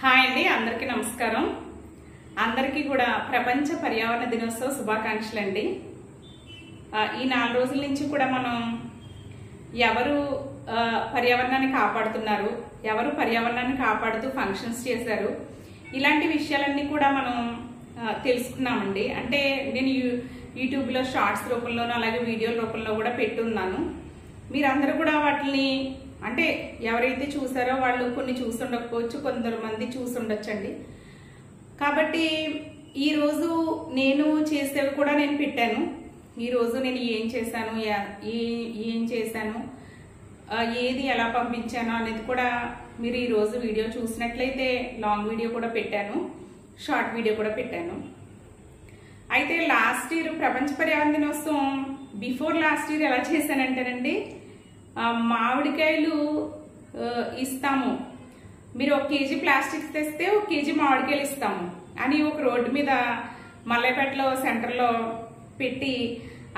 Hi అండి, అందరికీ నమస్కారం. అందరికీ కూడా ప్రపంచ పర్యావరణ దినోత్సవ శుభాకాంక్షలు అండి. ఈ 4 రోజుల నుంచి కూడా మనం ఎవరు పర్యావరణాన్ని కాపాడుతున్నారు, ఎవరు పర్యావరణాన్ని కాపాడుతూ ఫంక్షన్స్ చేశారు, ఇలాంటి విషయాలన్నీ కూడా మనం తెలుసుకున్నామండి. అంటే నేను యూట్యూబ్లో షార్ట్స్ రూపంలోనూ అలాగే వీడియోల రూపంలో కూడా పెట్టున్నాను. మీరందరూ కూడా వాటిని అంటే ఎవరైతే చూసారో వాళ్ళు కొన్ని చూసుండకపోవచ్చు, కొందరు చూసుండొచ్చండి. కాబట్టి ఈరోజు నేను చేసేవి కూడా నేను పెట్టాను. ఈరోజు నేను ఏం చేశాను, ఏది ఎలా పంపించాను అనేది కూడా మీరు ఈరోజు వీడియో చూసినట్లయితే లాంగ్ వీడియో కూడా పెట్టాను, షార్ట్ వీడియో కూడా పెట్టాను. అయితే లాస్ట్ ఇయర్ ప్రపంచ పర్యావరణ దినోత్సవం బిఫోర్ లాస్ట్ ఇయర్ ఎలా చేశానంటేనండి, మామిడికాయలు ఇస్తాము, మీరు 1 కేజీ ప్లాస్టిక్ తెస్తే 1 కేజీ మామిడికాయలు ఇస్తాము అని ఒక రోడ్డు మీద మల్లెపేటలో సెంటర్లో పెట్టి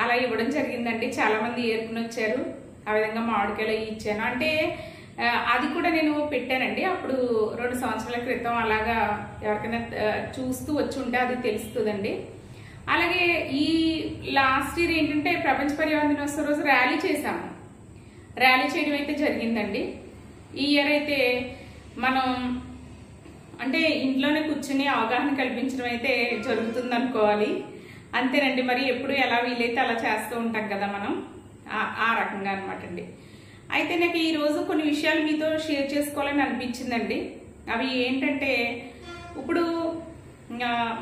అలా ఇవ్వడం జరిగిందండి. చాలా మంది ఏరుకుని వచ్చారు. ఆ విధంగా మామిడికాయలు ఇచ్చాను. అంటే అది కూడా నేను పెట్టానండి. అప్పుడు 2 సంవత్సరాల క్రితం అలాగా ఎవరికైనా చూస్తూ వచ్చి ఉంటే అది తెలుస్తుందండి. అలాగే ఈ లాస్ట్ ఇయర్ ఏంటంటే ప్రపంచ పర్యావరణ దినోత్సవం రోజు ర్యాలీ చేశాము. ర్యాలీ చేయడం అయితే జరిగిందండి. ఈ ఇయర్ అయితే మనం అంటే ఇంట్లోనే కూర్చుని అవగాహన కల్పించడం అయితే జరుగుతుంది అనుకోవాలి. అంతేనండి, మరి ఎప్పుడు ఎలా వీలైతే అలా చేస్తూ ఉంటాం కదా మనం, ఆ రకంగా అనమాట అండి. అయితే నాకు ఈరోజు కొన్ని విషయాలు మీతో షేర్ చేసుకోవాలని అనిపించిందండి. అవి ఏంటంటే, ఇప్పుడు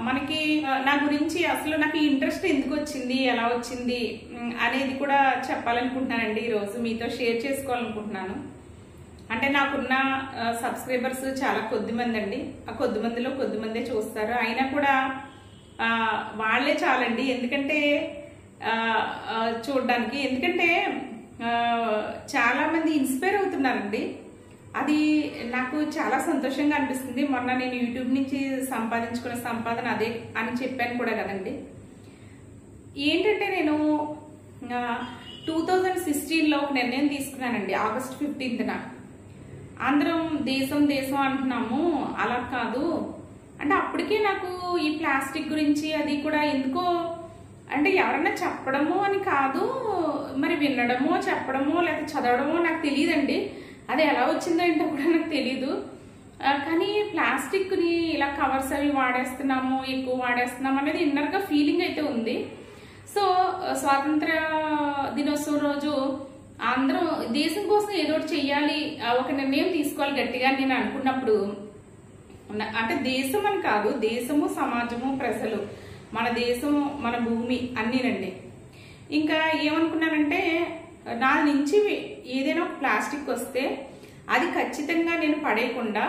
మనకి నా గురించి అసలు నాకు ఇంట్రెస్ట్ ఎందుకు వచ్చింది, ఎలా వచ్చింది అనేది కూడా చెప్పాలనుకుంటున్నానండి. ఈరోజు మీతో షేర్ చేసుకోవాలనుకుంటున్నాను. అంటే నాకున్న సబ్స్క్రైబర్స్ చాలా కొద్దిమంది అండి. ఆ కొద్దిమందిలో కొద్దిమందే చూస్తారు. అయినా కూడా వాళ్ళే చాలండి, ఎందుకంటే చూడడానికి. ఎందుకంటే చాలా మంది ఇన్స్పైర్ అవుతున్నారండి. అది నాకు చాలా సంతోషంగా అనిపిస్తుంది. మొన్న నేను యూట్యూబ్ నుంచి సంపాదించుకున్న సంపాదన అదే అని చెప్పాను కూడా కదండి. ఏంటంటే నేను 2016లో ఒక నిర్ణయం తీసుకున్నానండి. ఆగస్ట్ 15న అందరం దేశం అంటున్నాము, అలా కాదు అంటే అప్పటికే నాకు ఈ ప్లాస్టిక్ గురించి అది కూడా ఎందుకో అంటే ఎవరన్నా చెప్పడమో అని కాదు, మరి వినడమో చెప్పడమో లేకపోతే చదవడమో నాకు తెలియదండి. అది ఎలా వచ్చిందో ఏంటో కూడా నాకు తెలీదు. కానీ ప్లాస్టిక్ని ఇలా కవర్స్ అవి వాడేస్తున్నాము, ఎక్కువ వాడేస్తున్నాము అనేది ఇన్నర్గా ఫీలింగ్ అయితే ఉంది. సో స్వాతంత్ర దినోత్సవం రోజు అందరం దేశం కోసం ఏదో ఒకటి చెయ్యాలి, ఒక నిర్ణయం తీసుకోవాలి గట్టిగా నేను అనుకున్నప్పుడు, అంటే దేశం అని కాదు, దేశము సమాజము ప్రజలు, మన దేశం మన భూమి అన్నీనండి. ఇంకా ఏమనుకున్నానంటే, నా నుంచి ఏదైనా ఒక ప్లాస్టిక్ వస్తే అది ఖచ్చితంగా నేను పడేయకుండా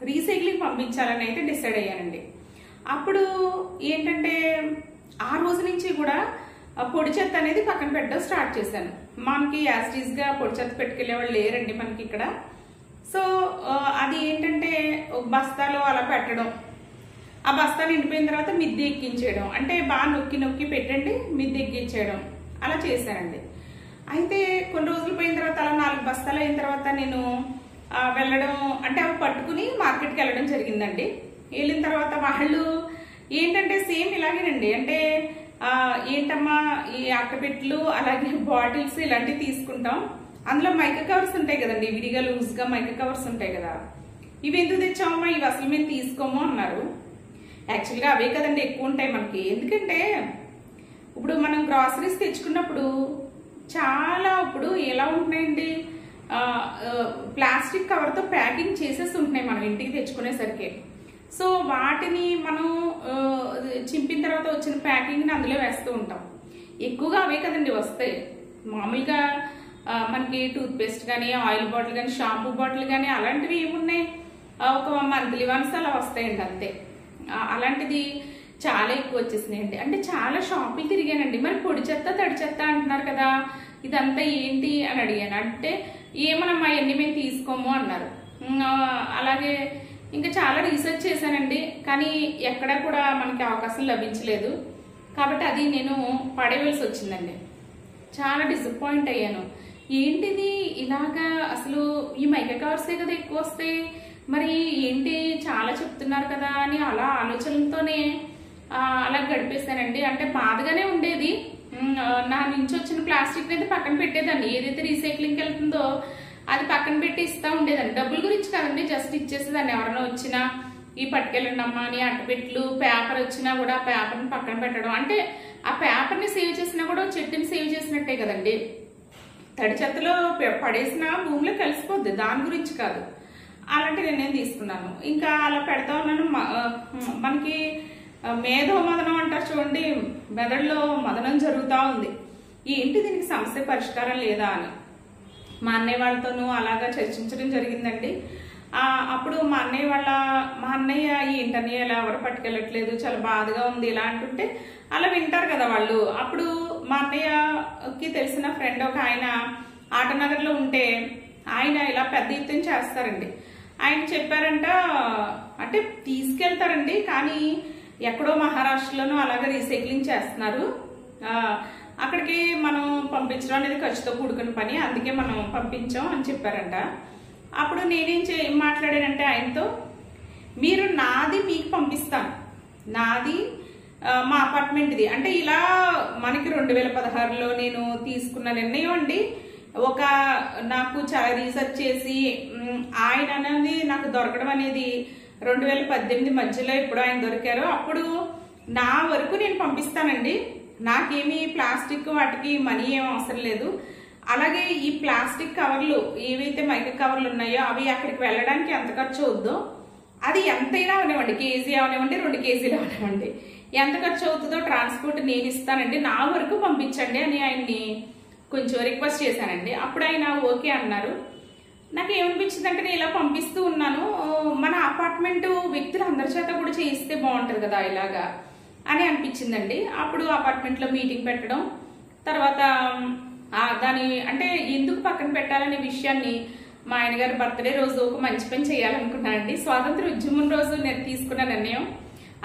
రీసైక్లింగ్ పంపించాలని అయితే డిసైడ్ అయ్యానండి. అప్పుడు ఏంటంటే ఆ రోజు నుంచి కూడా పొడి చెత్త అనేది పక్కన పెట్టడం స్టార్ట్ చేశాను. మనకి యాస్టీస్గా పొడి చెత్త పెట్టుకెళ్లే వాళ్ళు లేరండి మనకి ఇక్కడ. సో అది ఏంటంటే ఒక బస్తాలో అలా పెట్టడం, ఆ బస్తా నిండిపోయిన తర్వాత మిద్దె ఎక్కించేయడం, అంటే బాగా నొక్కి పెట్టండి మిద్దె ఎక్కించేయడం అలా చేశానండి. అయితే కొన్ని రోజులు పోయిన తర్వాత అలా 4 బస్తాలు అయిన తర్వాత నేను వెళ్ళడం అంటే అవి పట్టుకుని మార్కెట్కి వెళ్ళడం జరిగిందండి. వెళ్ళిన తర్వాత వాళ్ళు ఏంటంటే సేమ్ ఇలాగేనండి, అంటే ఏంటమ్మా ఈ అట్టపెట్లు అలాగే బాటిల్స్ ఇలాంటివి తీసుకుంటాం, అందులో మైకా కవర్స్ ఉంటాయి కదండి, విడిగా లూజ్గా మైకా కవర్స్ ఉంటాయి కదా, ఇవి ఎందుకు తెచ్చామమ్మా, ఇవి అసలు మేము తీసుకోము అన్నారు. యాక్చువల్గా అవే కదండి ఎక్కువ ఉంటాయి మనకి. ఎందుకంటే ఇప్పుడు మనం గ్రాసరీస్ తెచ్చుకున్నప్పుడు చాలా ఇప్పుడు ఎలా ఉంటున్నాయండి, ప్లాస్టిక్ కవర్తో ప్యాకింగ్ చేసేసి ఉంటున్నాయి మనం ఇంటికి తెచ్చుకునేసరికి. సో వాటిని మనం చింపిన తర్వాత వచ్చిన ప్యాకింగ్ని అందులో వేస్తూ ఉంటాం. ఎక్కువగా అవే కదండి వస్తాయి. మామూలుగా మనకి టూత్పేస్ట్ కానీ, ఆయిల్ బాటిల్ కానీ, షాంపూ బాటిల్ కానీ అలాంటివి ఏమున్నాయి, ఒక మంత్లీ వన్స్ అలా వస్తాయండి అంతే. అలాంటిది చాలా ఎక్కువ వచ్చేసినాయండి. అంటే చాలా షాపులు తిరిగానండి. మరి పొడి చెత్త తడి చెత్త అంటున్నారు కదా, ఇదంతా ఏంటి అని అడిగాను. అంటే ఏమనమ్మా ఇవన్నీ మేము తీసుకోము అన్నారు. అలాగే ఇంకా చాలా రీసెర్చ్ చేశానండి, కానీ ఎక్కడా కూడా మనకి అవకాశం లభించలేదు. కాబట్టి అది నేను పడేయవలసి వచ్చిందండి. చాలా డిసప్పాయింట్ అయ్యాను. ఏంటిది ఇలాగా, అసలు ఈ మైకా కవర్సే కదా ఎక్కువ వస్తాయి, మరి ఏంటి చాలా చెప్తున్నారు కదా అని అలా ఆలోచనలతోనే అలా గడిపేశానండి. అంటే బాధగానే ఉండేది. నా నుంచి వచ్చిన ప్లాస్టిక్ అయితే పక్కన పెట్టేదాన్ని, ఏదైతే రీసైక్లింగ్కి వెళ్తుందో అది పక్కన పెట్టి ఇస్తా ఉండేదాన్ని. డబ్బుల గురించి కాదండి, జస్ట్ ఇచ్చేసేదాన్ని. ఎవరైనా వచ్చినా ఈ పట్టుకెళ్ళండి అమ్మా అని. అట్టపెట్లు పేపర్ వచ్చినా కూడా పేపర్ని పక్కన పెట్టడం, అంటే ఆ పేపర్ని సేవ్ చేసినా కూడా చెట్టుని సేవ్ చేసినట్టే కదండి. తడి చెత్తలో పడేసిన భూమిలో కలిసిపోద్ది, దాని గురించి కాదు. అలాంటి నిర్ణయం తీసుకున్నాను. ఇంకా అలా పెడతా ఉన్నాను. మనకి మేధో మదనం అంటారు చూడండి, మెదడులో మదనం జరుగుతూ ఉంది, ఏంటి దీనికి సమస్య పరిష్కారం లేదా అని. మా అన్నయ్య వాళ్ళతోనూ అలాగా చర్చించడం జరిగిందండి. అప్పుడు మా అన్నయ్య ఏంటని ఇలా ఎవరు పట్టుకెళ్ళట్లేదు, చాలా బాధగా ఉంది ఇలా అంటుంటే అలా వింటారు కదా వాళ్ళు. అప్పుడు మా అన్నయ్యకి తెలిసిన ఫ్రెండ్ ఒక ఆయన ఆటనగర్లో ఉంటే ఆయన ఇలా పెద్ద ఎత్తున చేస్తారండి. ఆయన చెప్పారంట, అంటే తీసుకెళ్తారండి కానీ ఎక్కడో మహారాష్ట్రలోనూ అలాగే రీసైక్లింగ్ చేస్తున్నారు, అక్కడికి మనం పంపించడం అనేది ఖర్చుతో కూడుకున్న పని, అందుకే మనం పంపించాం అని చెప్పారంట. అప్పుడు నేనేం మాట్లాడానంటే ఆయనతో, మీరు నాది మీకు పంపిస్తాను, నాది మా అపార్ట్మెంట్ది, అంటే ఇలా మనకి 2016లో నేను తీసుకున్న నిర్ణయం అండి. నాకు చాలా రీసెర్చ్ చేసి ఆయన అనేది నాకు దొరకడం అనేది 2018 మధ్యలో ఎప్పుడు ఆయన దొరికారో అప్పుడు నా వరకు నేను పంపిస్తానండి. నాకేమీ ప్లాస్టిక్ వాటికి మనీ ఏం అవసరం లేదు. అలాగే ఈ ప్లాస్టిక్ కవర్లు ఏవైతే మైక్రో కవర్లు ఉన్నాయో అవి అక్కడికి వెళ్ళడానికి ఎంత ఖర్చు అవుద్దో, అది ఎంతైనా అవనివ్వండి, కేజీ అవనివ్వండి, 2 కేజీలు అవనివ్వండి, ఎంత ఖర్చు అవుతుందో ట్రాన్స్పోర్ట్ నేను ఇస్తానండి, నా వరకు పంపించండి అని ఆయన్ని కొంచెం రిక్వెస్ట్ చేశానండి. అప్పుడు ఆయన ఓకే అన్నారు. నాకు ఏమనిపించింది అంటే, నేను ఇలా పంపిస్తూ ఉన్నాను, మన అపార్ట్మెంట్ వ్యక్తులు అందరి చేత కూడా చేయిస్తే బాగుంటుంది కదా ఇలాగా అని అనిపించిందండి. అప్పుడు అపార్ట్మెంట్లో మీటింగ్ పెట్టడం, తర్వాత దాని అంటే ఎందుకు పక్కన పెట్టాలనే విషయాన్ని మా ఆయన గారి బర్త్డే రోజు ఒక మంచి పని చేయాలనుకున్నానండి. స్వాతంత్ర ఉద్యమం రోజు నేను తీసుకున్న నిర్ణయం,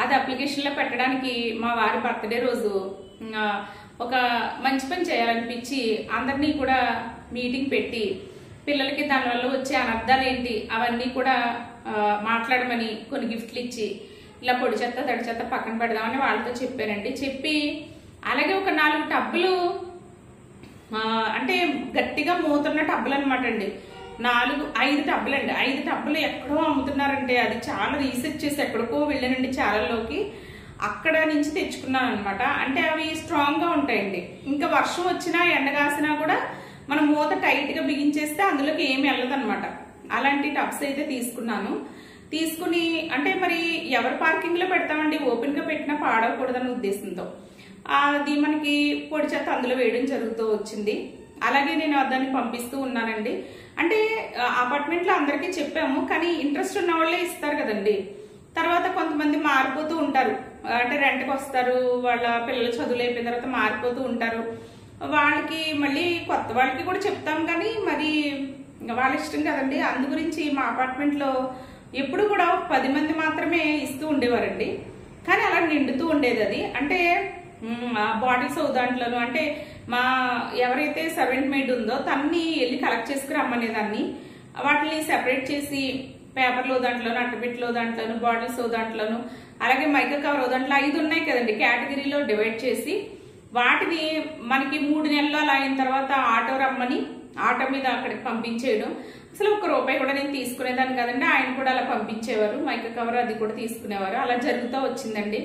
అది అప్లికేషన్లో పెట్టడానికి మా వారి బర్త్డే రోజు ఒక మంచి పని చేయాలనిపించి అందరినీ కూడా మీటింగ్ పెట్టి పిల్లలకి దానివల్ల వచ్చే అనర్థాలు ఏంటి అవన్నీ కూడా మాట్లాడమని కొన్ని గిఫ్ట్లు ఇచ్చి ఇలా పొడి చెత్త తడి చెత్త పక్కన పెడదామని వాళ్ళతో చెప్పానండి. చెప్పి అలాగే ఒక 4 టబ్బులు, అంటే గట్టిగా మోతున్న టబ్బులు అనమాట అండి, 5 టబ్బులు అండి. 5 టబ్బులు ఎక్కడో అమ్ముతున్నారంటే అది చాలా రీసెర్చ్ చేసి ఎక్కడికో వెళ్ళానండి ఛానల్లోకి, అక్కడ నుంచి తెచ్చుకున్నాను అనమాట. అంటే అవి స్ట్రాంగ్ గా ఉంటాయండి, ఇంకా వర్షం వచ్చినా ఎండగాసినా కూడా మనం మూత టైట్ గా బిగించేస్తే అందులోకి ఏమి వెళ్ళదన్నమాట. అలాంటి టబ్స్ అయితే తీసుకున్నాను. తీసుకుని అంటే మరి ఎవరు పార్కింగ్ లో పెడతామండి, ఓపెన్ గా పెట్టినా పాడవకూడదన్న ఉద్దేశంతో అది మనకి పొడి చెత్త అందులో వేయడం జరుగుతూ వచ్చింది. అలాగే నేను దాన్ని పంపిస్తూ ఉన్నానండి. అంటే అపార్ట్మెంట్ లో అందరికీ చెప్పాము, కానీ ఇంట్రెస్ట్ ఉన్న వాళ్ళే ఇస్తారు కదండి. తర్వాత కొంతమంది మారిపోతూ ఉంటారు, అంటే రెంట్కి వస్తారు, వాళ్ళ పిల్లలు చదువులు అయిపోయిన తర్వాత మారిపోతూ ఉంటారు. వాళ్ళకి మళ్ళీ కొత్త వాళ్ళకి కూడా చెప్తాం, కానీ మరి వాళ్ళ ఇష్టం కదండి. అందు గురించి మా అపార్ట్మెంట్లో ఎప్పుడు కూడా 10 మంది మాత్రమే ఇస్తూ ఉండేవారండి, కానీ అలా నిండుతూ ఉండేది అది. అంటే బాటిల్స్ దాంట్లోనూ, అంటే మా ఎవరైతే సర్వెంట్ మేడ్ ఉందో తన్ని వెళ్ళి కలెక్ట్ చేసుకుని రమ్మనేదాన్ని. వాటిని సెపరేట్ చేసి పేపర్లో దాంట్లోను, అట్టపెట్లో దాంట్లోను, బాటిల్స్ దాంట్లోను, అలాగే మైక్రో కవర్ దాంట్లో 5 ఉన్నాయి కదండి, కేటగిరీలో డివైడ్ చేసి వాటిని మనకి 3 నెలలు అలా అయిన తర్వాత ఆటో రమ్మని ఆటో మీద అక్కడికి పంపించేయడం. అసలు ₹1 కూడా నేను తీసుకునేదాన్ని కదండి, ఆయన కూడా అలా పంపించేవారు, మైక్రో కవర్ అది కూడా తీసుకునేవారు. అలా జరుగుతూ వచ్చిందండి.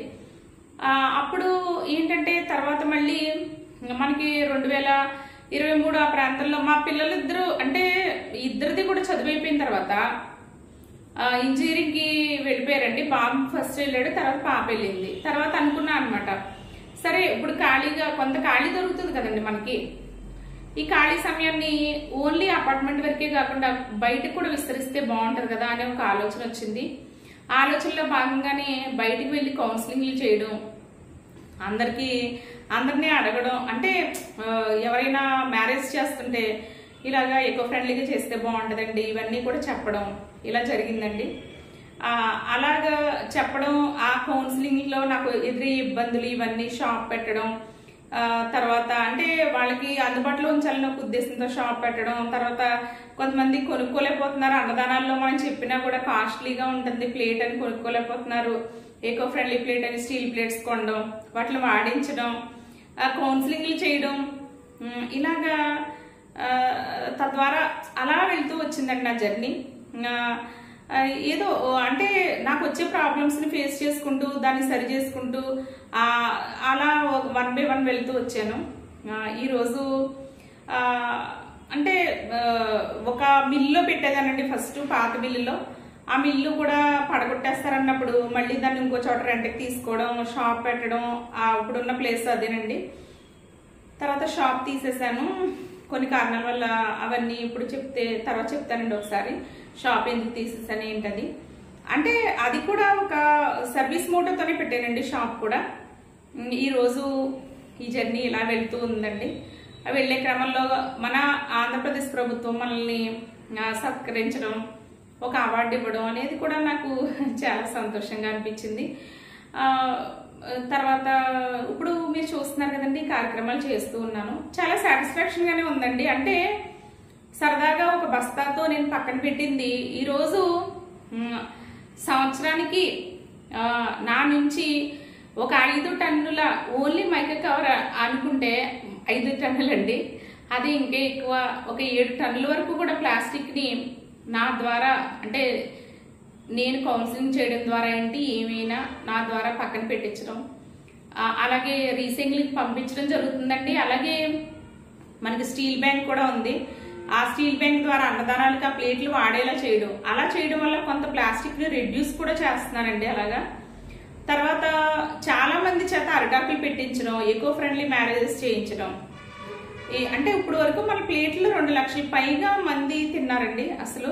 అప్పుడు ఏంటంటే తర్వాత మళ్ళీ మనకి 2023 ఆ ప్రాంతంలో మా పిల్లలు అంటే ఇద్దరిది కూడా చదువైపోయిన తర్వాత ఇంజనీరింగ్ కి వెళ్ళిపోయారండి. బాబు ఫస్ట్ వెళ్ళాడు, తర్వాత పాప వెళ్ళింది. తర్వాత అనుకున్నా అనమాట, సరే ఇప్పుడు కొంత ఖాళీ దొరుకుతుంది కదండి మనకి, ఈ ఖాళీ సమయాన్ని ఓన్లీ అపార్ట్మెంట్ వరకే కాకుండా బయటకు కూడా విస్తరిస్తే బాగుంటది కదా అనే ఒక ఆలోచన వచ్చింది. ఆలోచనలో భాగంగానే బయటికి వెళ్ళి కౌన్సిలింగ్లు చేయడం, అందరినీ అడగడం, అంటే ఎవరైనా మ్యారేజ్ చేస్తుంటే ఇలాగా ఎకో ఫ్రెండ్లీగా చేస్తే బాగుంటుందండి ఇవన్నీ కూడా చెప్పడం ఇలా జరిగిందండి. అలాగా చెప్పడం, ఆ కౌన్సిలింగ్ లో నాకు ఎదురే ఇబ్బందులు ఇవన్నీ షాప్ పెట్టడం, తర్వాత అంటే వాళ్ళకి అందుబాటులో ఉంచాలని ఒక ఉద్దేశంతో షాప్ పెట్టడం, తర్వాత కొంతమంది కొనుక్కోలేకపోతున్నారు, అన్నదానాల్లో మనం చెప్పినా కూడా కాస్ట్లీగా ఉంటుంది ప్లేట్ అని కొనుక్కోలేకపోతున్నారు, ఎకో ఫ్రెండ్లీ ప్లేట్ అని స్టీల్ ప్లేట్స్ కొనడం, వాటిని వాడించడం, కౌన్సిలింగ్లు చేయడం, ఇలాగా తద్వారా అలా వెళ్తూ వచ్చిందండి నా జర్నీ. ఏదో అంటే నాకు వచ్చే ప్రాబ్లమ్స్ని ఫేస్ చేసుకుంటూ దాన్ని సరి చేసుకుంటూ అలా 1 by 1 వెళ్తూ వచ్చాను. ఈరోజు అంటే ఒక మిల్లులో పెట్టేదానండి ఫస్ట్, పాత మిల్లులో. ఆ మిల్లు కూడా పడగొట్టేస్తారన్నప్పుడు మళ్ళీ దాన్ని ఇంకో చోట రెంట్కి తీసుకోవడం, షాప్ పెట్టడం, ఇప్పుడున్న ప్లేస్ అదేనండి. తర్వాత షాప్ తీసేసాను కొన్ని కారణాల వల్ల. అవన్నీ ఇప్పుడు తర్వాత చెప్తానండి ఒకసారి షాప్ ఎందుకు తీసేసాను ఏంటది. అంటే అది కూడా ఒక సర్వీస్ మోటోతోనే పెట్టానండి షాప్ కూడా. ఈరోజు ఈ జర్నీ ఇలా వెళ్తూ ఉందండి. వెళ్ళే క్రమంలో మన ఆంధ్రప్రదేశ్ ప్రభుత్వం మనల్ని సత్కరించడం, ఒక అవార్డు ఇవ్వడం అనేది కూడా నాకు చాలా సంతోషంగా అనిపించింది. తర్వాత ఇప్పుడు మీరు చూస్తున్నారు కదండి, కార్యక్రమాలు చేస్తూ ఉన్నాను. చాలా సాటిస్ఫాక్షన్ గానే ఉందండి. అంటే సరదాగా ఒక బస్తాతో నేను పక్కన పెట్టింది ఈరోజు సంవత్సరానికి నా నుంచి ఒక 5 టన్నుల ఓన్లీ మైకా కవర్ అనుకుంటే 5 టన్నులండి. అది ఇంకా ఎక్కువ, ఒక 7 టన్నుల వరకు కూడా ప్లాస్టిక్ని నా ద్వారా, అంటే నేను కౌన్సిలింగ్ చేయడం ద్వారా ఏంటి ఏమైనా నా ద్వారా పక్కన పెట్టించడం, అలాగే రీసైక్లింగ్ పంపించడం జరుగుతుందండి. అలాగే మనకి స్టీల్ బ్యాంక్ కూడా ఉంది. ఆ స్టీల్ బ్యాంక్ ద్వారా అన్నదానాలకు ఆ ప్లేట్లు వాడేలా చేయడం, అలా చేయడం వల్ల కొంత ప్లాస్టిక్ని రెడ్యూస్ కూడా చేస్తున్నానండి. అలాగా తర్వాత చాలా మంది చేత అరిటాకులు పెట్టించడం, ఎకో ఫ్రెండ్లీ మ్యారేజెస్ చేయించడం. అంటే ఇప్పుడు వరకు మన ప్లేట్లు 2 లక్షల పైగా మంది తిన్నారండి. అసలు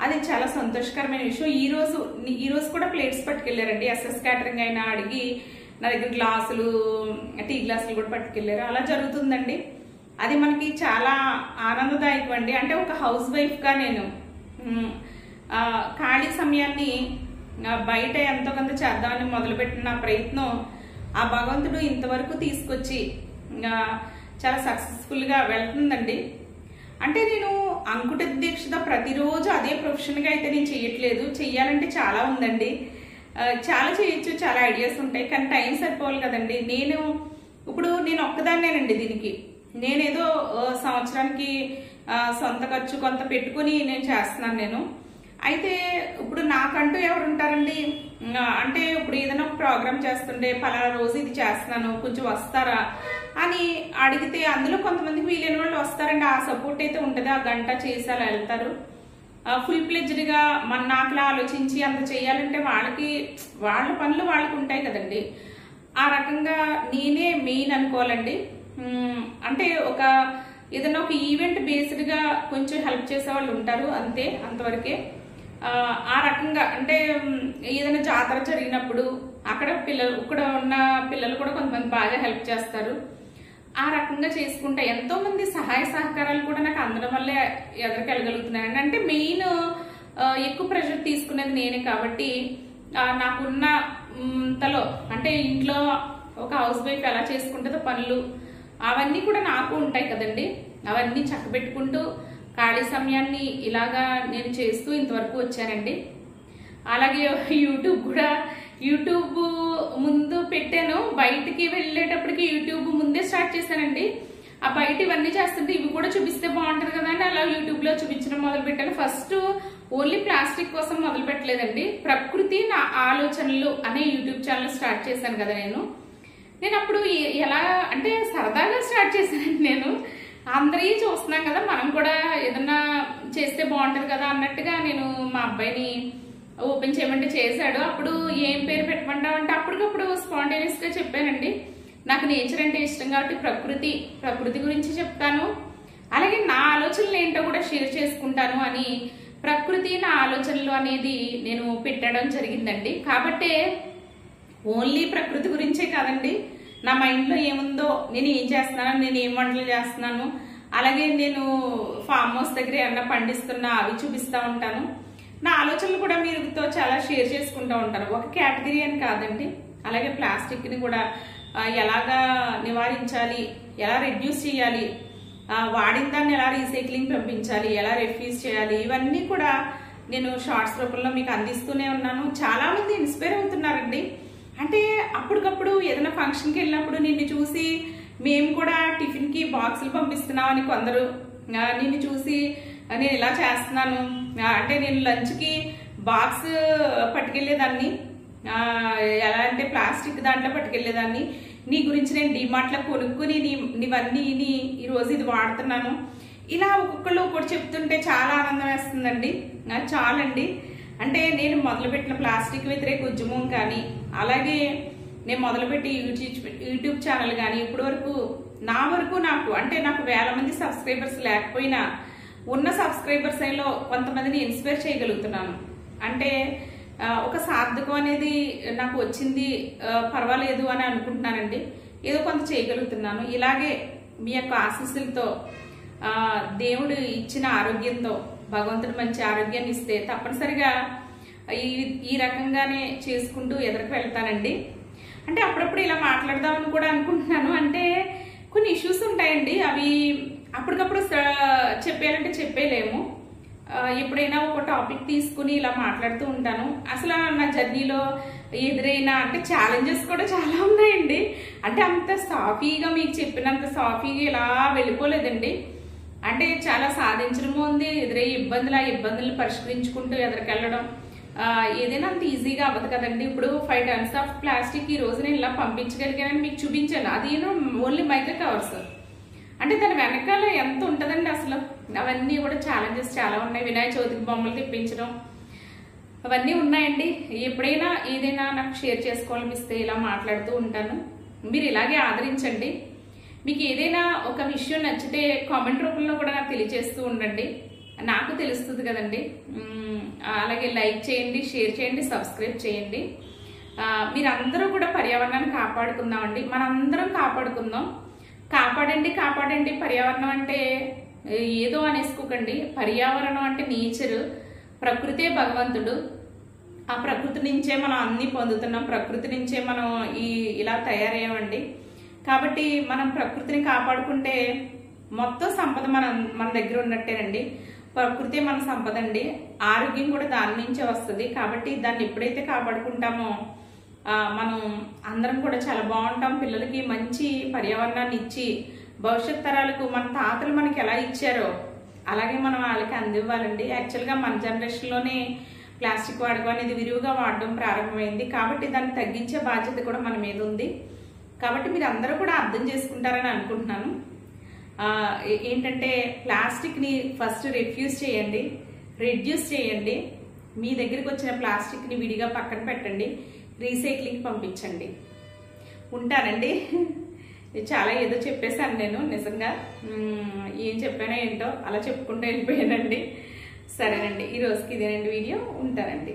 అది చాలా సంతోషకరమైన విషయం. ఈ రోజు కూడా ప్లేట్స్ పట్టుకెళ్లారండి. ఎస్ఎస్ క్యాటరింగ్ అయినా అడిగి నా దగ్గర గ్లాసులు, టీ గ్లాసులు కూడా పట్టుకెళ్లారు. అలా జరుగుతుందండి. అది మనకి చాలా ఆనందదాయకం అండి. అంటే ఒక హౌస్ వైఫ్గా నేను ఖాళీ సమయాన్ని బయట ఎంతో కొంత చేద్దామని మొదలుపెట్టిన నా ప్రయత్నం ఆ భగవంతుడు ఇంతవరకు తీసుకొచ్చి చాలా సక్సెస్ఫుల్గా వెళ్తుందండి. అంటే నేను అంకుట దీక్షతో ప్రతిరోజు అదే ప్రొఫెషన్గా అయితే నేను చెయ్యట్లేదు. చెయ్యాలంటే చాలా ఉందండి, చాలా చేయొచ్చు, చాలా ఐడియాస్ ఉంటాయి, కానీ టైం సరిపోవాలి కదండి. నేను ఒక్కదాన్నేనండి దీనికి. నేనేదో సంవత్సరానికి సొంత ఖర్చు కొంత పెట్టుకుని నేను చేస్తున్నాను. అయితే ఇప్పుడు నాకంటూ ఎవరు ఉంటారండి? అంటే ఇప్పుడు ఏదైనా ఒక ప్రోగ్రామ్ చేస్తుంటే పలానా రోజు ఇది చేస్తున్నాను, కొంచెం వస్తారా అని అడిగితే అందులో కొంతమందికి వీలైన వాళ్ళు వస్తారండి. ఆ సపోర్ట్ అయితే ఉంటుంది. ఆ గంట చేసి అలా వెళ్తారు. ఫుల్ ప్లెడ్జ్డ్గా నాకులా ఆలోచించి అంత చేయాలంటే వాళ్ళ పనులు వాళ్ళకు ఉంటాయి కదండి. ఆ రకంగా నేనే మెయిన్ అనుకోవాలండి. అంటే ఏదైనా ఒక ఈవెంట్ బేస్డ్గా కొంచెం హెల్ప్ చేసే వాళ్ళు ఉంటారు, అంతే, అంతవరకే. ఆ రకంగా అంటే ఏదైనా జాతర జరిగినప్పుడు ఇక్కడ ఉన్న పిల్లలు కూడా కొంతమంది బాగా హెల్ప్ చేస్తారు. ఆ రకంగా చేసుకుంటా ఎంతో మంది సహాయ సహకారాలు కూడా నాకు అందడం వల్లే ఎదురుకెళ్ళగలుగుతున్నాను. అంటే మెయిన్ ఎక్కువ ప్రెషర్ తీసుకునేది నేనే కాబట్టి నాకున్న తలో అంటే ఇంట్లో ఒక హౌస్ వైఫ్ ఎలా చేసుకుంటుందో పనులు అవన్నీ కూడా నాకు ఉంటాయి కదండి. అవన్నీ చక్కబెట్టుకుంటూ ఖాళీ సమయాన్ని ఇలాగా నేను చేస్తూ ఇంతవరకు వచ్చానండి. అలాగే యూట్యూబ్ ముందు పెట్టాను. బయటికి వెళ్ళేటప్పటికి యూట్యూబ్ ముందే స్టార్ట్ చేశానండి. ఆ బయట ఇవన్నీ చేస్తుంటే ఇవి కూడా చూపిస్తే బాగుంటుంది కదా అని అలా యూట్యూబ్లో చూపించడం మొదలు పెట్టాను. ఫస్ట్ ఓన్లీ ప్లాస్టిక్ కోసం మొదలు పెట్టలేదండి, ప్రకృతి నా ఆలోచనలు అనే యూట్యూబ్ ఛానల్ స్టార్ట్ చేశాను కదా నేను అప్పుడు ఎలా అంటే సరదాగా స్టార్ట్ చేశానండి. నేను అందరికీ చూస్తున్నాం కదా, మనం కూడా ఏదన్నా చేస్తే బాగుంటుంది కదా అన్నట్టుగా నేను మా అబ్బాయిని ఓపెన్ చేయమంటే చేశాడు. అప్పుడు ఏం పేరు పెట్టమంటావు అంటే అప్పటికప్పుడు స్పాంటేనియస్గా చెప్పానండి. నాకు నేచర్ అంటే ఇష్టం కాబట్టి ప్రకృతి గురించి చెప్తాను, అలాగే నా ఆలోచనలు ఏంటో కూడా షేర్ చేసుకుంటాను అని ప్రకృతి నా ఆలోచనలు అనేది నేను పెట్టడం జరిగిందండి. కాబట్టే ఓన్లీ ప్రకృతి గురించే కాదండి, నా మైండ్లో ఏముందో, నేను ఏం చేస్తున్నాను, నేను ఏం వంటలు చేస్తున్నాను, అలాగే నేను ఫామ్ హౌస్ దగ్గర ఏమన్నా పండిస్తున్నా అవి చూపిస్తూ ఉంటాను. నా ఆలోచనలు కూడా మీరుతో చాలా షేర్ చేసుకుంటూ ఉంటాను. ఒక కేటగిరీ అని కాదండి. అలాగే ప్లాస్టిక్ని కూడా ఎలాగా నివారించాలి, ఎలా రెడ్యూస్ చేయాలి, వాడిన దాన్ని ఎలా రీసైక్లింగ్ పంపించాలి, ఎలా రిఫ్యూజ్ చేయాలి, ఇవన్నీ కూడా నేను షార్ట్స్ రూపంలో మీకు అందిస్తూనే ఉన్నాను. చాలా మంది ఇన్స్పైర్ అవుతున్నారండి. అంటే అప్పటికప్పుడు ఏదైనా ఫంక్షన్కి వెళ్ళినప్పుడు నిన్ను చూసి మేము కూడా టిఫిన్కి బాక్సులు పంపిస్తున్నామని కొందరు, నిన్ను చూసి నేను ఇలా చేస్తున్నాను, అంటే నేను లంచ్కి బాక్స్ పట్టుకెళ్లేదాన్ని, ఎలా అంటే ప్లాస్టిక్ దాంట్లో పట్టుకెళ్లేదాన్ని, నీ గురించి నేను డిమార్ట్లో కొనుక్కుని నీవన్నీ ఈరోజు ఇది వాడుతున్నాను, ఇలా ఒక్కొక్కళ్ళు ఒక్కటి చెప్తుంటే చాలా ఆనందం వేస్తుందండి. చాలండి. అంటే నేను మొదలుపెట్టిన ప్లాస్టిక్ వ్యతిరేక ఉద్యమం కానీ, అలాగే నేను మొదలుపెట్టి యూట్యూబ్ ఛానల్ కానీ ఇప్పటి వరకు నాకు అంటే నాకు వేల మంది సబ్స్క్రైబర్స్ లేకపోయినా ఉన్న సబ్స్క్రైబర్స్ లో కొంతమందిని ఇన్స్పైర్ చేయగలుగుతున్నాను. అంటే ఒక సార్థకం అనేది నాకు వచ్చింది, పర్వాలేదు అని అనుకుంటున్నానండి. ఏదో కొంత చేయగలుగుతున్నాను. ఇలాగే మీ యొక్క ఆశీస్సులతో, దేవుడు ఇచ్చిన ఆరోగ్యంతో, భగవంతుడు మంచి ఆరోగ్యాన్ని ఇస్తే తప్పనిసరిగా ఈ రకంగానే చేసుకుంటూ ఎదురుకు వెళ్తానండి. అంటే అప్పుడప్పుడు ఇలా మాట్లాడదామని కూడా అనుకుంటున్నాను. అంటే కొన్ని ఇష్యూస్ ఉంటాయండి, అవి అప్పటికప్పుడు చెప్పేయాలంటే చెప్పేలేము. ఎప్పుడైనా ఒక టాపిక్ తీసుకుని ఇలా మాట్లాడుతూ ఉంటాను. అసలు నా జర్నీలో ఎదురైన అంటే ఛాలెంజెస్ కూడా చాలా ఉన్నాయండి. అంటే అంత సాఫీగా మీకు చెప్పినంత సాఫీగా ఇలా వెళ్ళిపోలేదండి. అంటే చాలా సాధించడము ఉంది, ఎదురయ్యే ఇబ్బందులను పరిష్కరించుకుంటూ ఎదురుకెళ్ళడం ఏదైనా అంత ఈజీగా అవ్వదు కదండి. ఇప్పుడు 5 tons ఆఫ్ ప్లాస్టిక్ ఈ రోజు నేను ఇలా పంపించగలిగానని మీకు చూపించాను. అది ఓన్లీ మైక్రో కవర్స్. అంటే దాని వెనకాల ఎంత ఉంటుందండి అసలు. అవన్నీ కూడా ఛాలెంజెస్ చాలా ఉన్నాయి. వినాయక చవితికి బొమ్మలు తెప్పించడం అవన్నీ ఉన్నాయండి. ఎప్పుడైనా ఏదైనా నాకు షేర్ చేసుకోవాలనిపిస్తే ఇలా మాట్లాడుతూ ఉంటాను. మీరు ఇలాగే ఆదరించండి. మీకు ఏదైనా ఒక విషయం నచ్చితే కామెంట్ రూపంలో కూడా నాకు తెలియజేస్తూ ఉండండి, నాకు తెలుస్తుంది కదండి. అలాగే లైక్ చేయండి, షేర్ చేయండి, సబ్స్క్రైబ్ చేయండి. మీరందరూ కూడా పర్యావరణాన్ని కాపాడుకుందామండి. మనందరం కాపాడుకుందాం. కాపాడండి పర్యావరణం అంటే ఏదో అనేసుకోకండి. పర్యావరణం అంటే నేచర్, ప్రకృతే భగవంతుడు. ఆ ప్రకృతి నుంచే మనం అన్ని పొందుతున్నాం, ప్రకృతి నుంచే మనం ఇలా తయారయ్యామండి. కాబట్టి మనం ప్రకృతిని కాపాడుకుంటే మొత్తం సంపద మన దగ్గర ఉన్నట్టేనండి. ప్రకృతి మన సంపద అండి. ఆరోగ్యం కూడా దాని నుంచే వస్తుంది. కాబట్టి దాన్ని ఎప్పుడైతే కాపాడుకుంటామో మనం అందరం కూడా చాలా బాగుంటాం. పిల్లలకి మంచి పర్యావరణాన్ని ఇచ్చి భవిష్యత్ తరాలకు మన తాతలు మనకి ఎలా ఇచ్చారో అలాగే మనం వాళ్ళకి అందివ్వాలండి. యాక్చువల్గా మన జనరేషన్లోనే ప్లాస్టిక్ వాడకం అనేది విరివిగా వాడడం ప్రారంభమైంది. కాబట్టి దాన్ని తగ్గించే బాధ్యత కూడా మన మీద ఉంది. కాబట్టి మీరు అందరూ కూడా అర్థం చేసుకుంటారని అనుకుంటున్నాను. ఏంటంటే ప్లాస్టిక్ని ఫస్ట్ రిఫ్యూజ్ చేయండి, రెడ్యూస్ చేయండి. మీ దగ్గరికి వచ్చిన ప్లాస్టిక్ని విడిగా పక్కన పెట్టండి, రీసైక్లింగ్ పంపించండి. ఉంటానండి. చాలా ఏదో చెప్పేశాను నేను. నిజంగా ఏం చెప్పానో ఏంటో అలా చెప్పుకుంటూ వెళ్ళిపోయానండి. సరేనండి, ఈ రోజుకి ఇదేనండి వీడియో. ఉంటానండి.